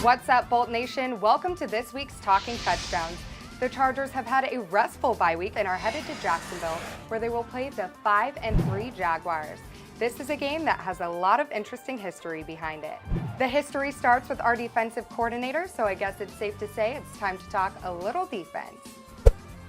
What's up, Bolt Nation? Welcome to this week's Talking Touchdowns. The Chargers have had a restful bye week and are headed to Jacksonville, where they will play the 5-3 Jaguars. This is a game that has a lot of interesting history behind it. The history starts with our defensive coordinator, so I guess it's safe to say it's time to talk a little defense.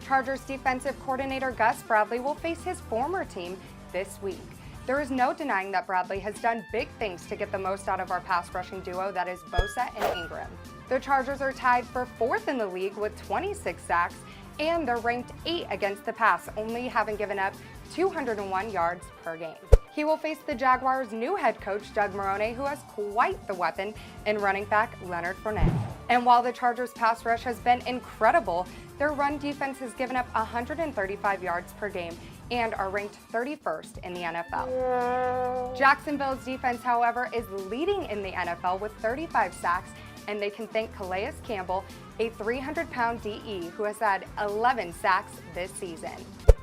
Chargers defensive coordinator Gus Bradley will face his former team this week. There is no denying that Bradley has done big things to get the most out of our pass rushing duo that is Bosa and Ingram. The Chargers are tied for 4th in the league with 26 sacks, and they're ranked 8th against the pass, only having given up 201 yards per game. He will face the Jaguars' new head coach, Doug Marrone, who has quite the weapon in running back Leonard Fournette. And while the Chargers' pass rush has been incredible, their run defense has given up 135 yards per game and are ranked 31st in the NFL. Jacksonville's defense, however, is leading in the NFL with 35 sacks, and they can thank Calais Campbell, a 300-pound DE who has had 11 sacks this season.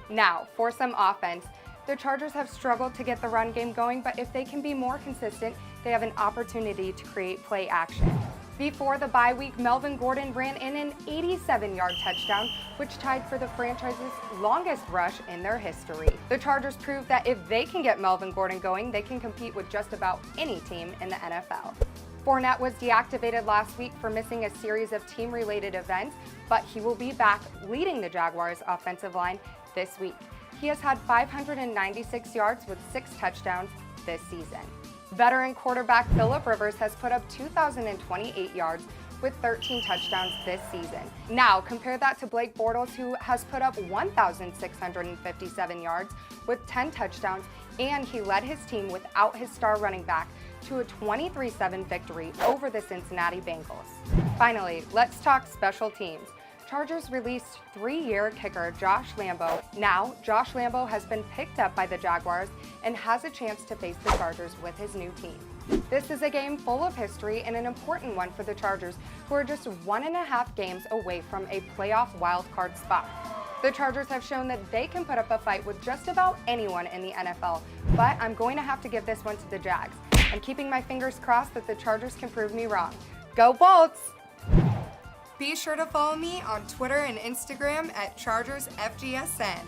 Now, for some offense, the Chargers have struggled to get the run game going, but if they can be more consistent, they have an opportunity to create play action. Before the bye week, Melvin Gordon ran in an 87-yard touchdown, which tied for the franchise's longest rush in their history. The Chargers proved that if they can get Melvin Gordon going, they can compete with just about any team in the NFL. Fournette was deactivated last week for missing a series of team-related events, but he will be back leading the Jaguars' offensive line this week. He has had 596 yards with 6 touchdowns this season. Veteran quarterback Phillip Rivers has put up 2,028 yards with 13 touchdowns this season. Now, compare that to Blake Bortles, who has put up 1,657 yards with 10 touchdowns, and he led his team without his star running back to a 23-7 victory over the Cincinnati Bengals. Finally, let's talk special teams. Chargers released 3-year kicker Josh Lambo. Now, Josh Lambo has been picked up by the Jaguars and has a chance to face the Chargers with his new team. This is a game full of history and an important one for the Chargers, who are just 1.5 games away from a playoff wildcard spot. The Chargers have shown that they can put up a fight with just about anyone in the NFL, but I'm going to have to give this one to the Jags. I'm keeping my fingers crossed that the Chargers can prove me wrong. Go Bolts! Be sure to follow me on Twitter and Instagram at ChargersFGSN.